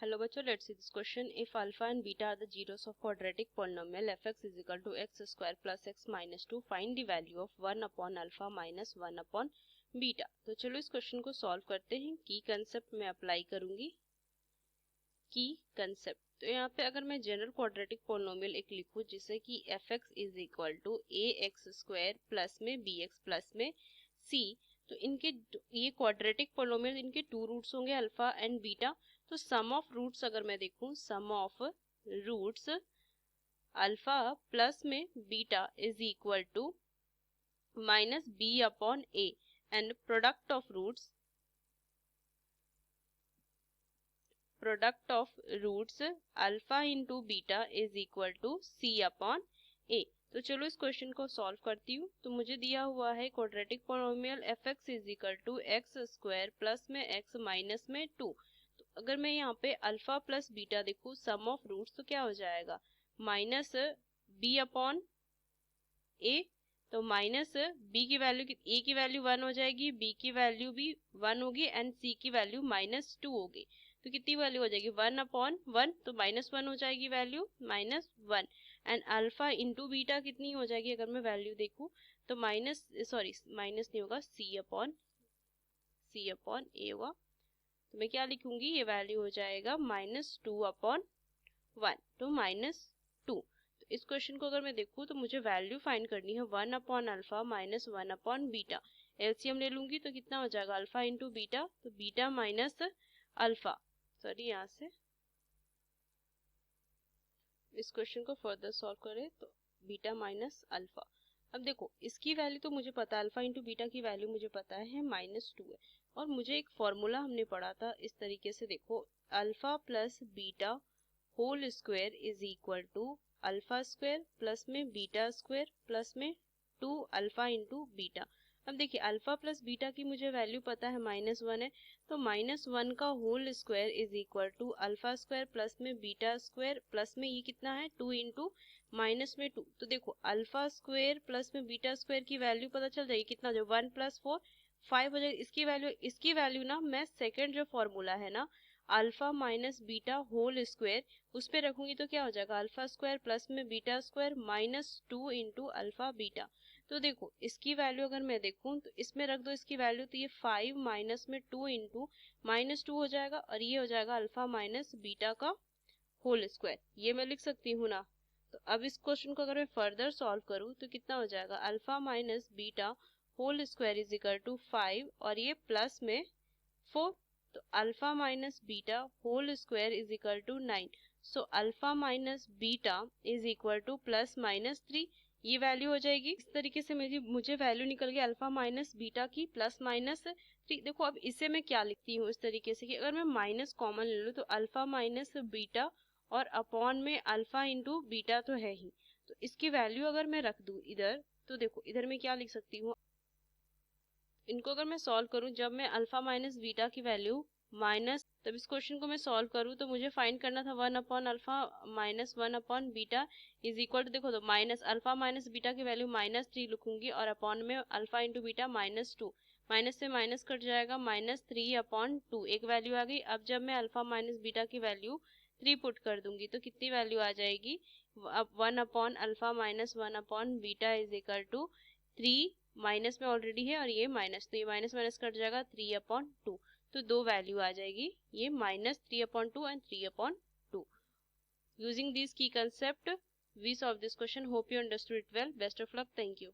Hello बच्चों, let's see this question. If alpha and beta are the zeros of quadratic polynomial fx is equal to x square plus x minus 2, find the value of 1 upon alpha minus 1 upon beta. तो चलो इस question को solve करते हैं. की concept में apply करूंगी. की कंसेप्ट तो यहाँ पे अगर मैं जनरल क्वाड्रेटिक पोलिनोमियल एक लिखूं जिसे कि fx is equal to a x square plus में bx प्लस में c, तो इनके ये क्वाड्रेटिक पोलिनोमियल, इनके टू रूट्स होंगे अल्फा एंड बीटा. तो सम ऑफ रूट्स अगर मैं देखूं, sum of roots alpha plus में beta is equal to minus b upon a and product of roots alpha into beta is equal to c upon a. तो चलो इस question को solve करती हूँ. तो मुझे दिया हुआ है quadratic polynomial f x is equal to x square plus में एक्स माइनस में 2. तो अगर मैं यहाँ पे अल्फा प्लस बीटा देखूँ, सम ऑफ रूट्स, तो क्या हो जाएगा माइनस बी अपॉन ए. तो माइनस बी की वैल्यू, ए की वैल्यू 1 हो जाएगी, बी की वैल्यू भी 1 होगी एंड सी की वैल्यू माइनस 2 होगी. तो कितनी वैल्यू हो जाएगी 1 अपॉन 1, तो माइनस 1 हो जाएगी value minus 1. And alpha into beta कितनी हो जाएगी अगर मैं वैल्यू देखूं, तो माइनस नहीं होगा, सी अपॉन ए होगा. तो मैं क्या लिखूंगी, ये वैल्यू हो जाएगा माइनस 2 अपॉन 1, तो माइनस 2. तो इस क्वेश्चन को अगर मैं देखूं तो मुझे वैल्यू फाइंड करनी है 1 upon alpha minus 1 upon beta. LCM ले लूंगी तो कितना हो जाएगा अल्फा इंटू बीटा, तो बीटा माइनस अल्फा, यहाँ से इस क्वेश्चन को फर्दर सॉल्व करें तो बीटा माइनस अल्फा. अब देखो इसकी वैल्यू तो मुझे पता है, अल्फा इंटू बीटा की वैल्यू मुझे पता है माइनस 2 है. और मुझे एक फॉर्मूला हमने पढ़ा था इस तरीके से, देखो alpha plus beta whole square is equal to alpha square plus में बीटा स्क्वायर प्लस में 2 अल्फा इंटू बीटा. अब देखिए अल्फा प्लस बीटा की मुझे वैल्यू पता है माइनस 1 है, तो माइनस 1 का whole square is equal to alpha square plus में बीटा स्क्वायर प्लस में ये कितना है 2 इंटू माइनस में 2. तो देखो अल्फा स्क्वायर प्लस में बीटा स्क्वायर की वैल्यू पता चल जाएगी, कितना जो 1 प्लस 4 5 हो जाएगी. इसकी वैल्यू ना मैं सेकेंड जो फॉर्मूला है ना alpha minus beta whole square उस पे रखूंगी, तो क्या हो जाएगा अल्फा स्क्वायर प्लस में beta square minus 2 into alpha beta. तो देखो इसकी वैल्यू अगर मैं देखूं तो इसमें रख दो इसकी वैल्यू, तो ये 5 माइनस में 2 इंटू माइनस 2 हो जाएगा और ये हो जाएगा अल्फा माइनस बीटा का होल स्क्वायर. ये मैं लिख सकती हूँ ना. तो अब इस क्वेश्चन को अगर मैं फर्दर सॉल्व करूँ तो कितना हो जाएगा alpha minus beta whole square is equal to 5 और ये प्लस में 4. तो alpha minus beta whole square is equal to 9. So alpha minus beta is equal to plus minus 3. ये वैल्यू हो जाएगी. इस तरीके से मुझे वैल्यू निकल गई अल्फा माइनस बीटा की प्लस माइनस 3. देखो अब इसे मैं क्या लिखती हूँ इस तरीके से कि अगर मैं माइनस कॉमन ले लूँ तो अल्फा माइनस बीटा और अपॉन में अल्फा इंटू बीटा तो है ही. तो इसकी वैल्यू अगर मैं रख दूँ इधर, तो देखो इधर मैं क्या लिख सकती हूँ, इनको अगर मैं सॉल्व करूं, जब मैं अल्फा माइनस बीटा की वैल्यू माइनस, तब इस क्वेश्चन को मैं सॉल्व करूं तो मुझे फाइंड करना था 1 upon alpha minus 1 upon beta is equal to, देखो तो माइनस अल्फा माइनस बीटा की वैल्यू माइनस 3 लिखूंगी और अपॉन में alpha into beta minus 2. Minus से माइनस कट जाएगा, माइनस 3 अपॉन 2 एक वैल्यू आ गई. अब जब मैं अल्फा माइनस बीटा की वैल्यू 3 पुट कर दूंगी तो कितनी वैल्यू आ जाएगी, अब 1 upon alpha minus 1 upon beta is equal to 3 minus में ऑलरेडी है और ये माइनस, तो ये माइनस माइनस कट जाएगा 3 अपॉन 2. तो दो वैल्यू आ जाएगी, ये minus 3 upon 2 and 3 upon 2. Using this key concept we solve this question. Hope you understood it well. Best of luck. Thank you.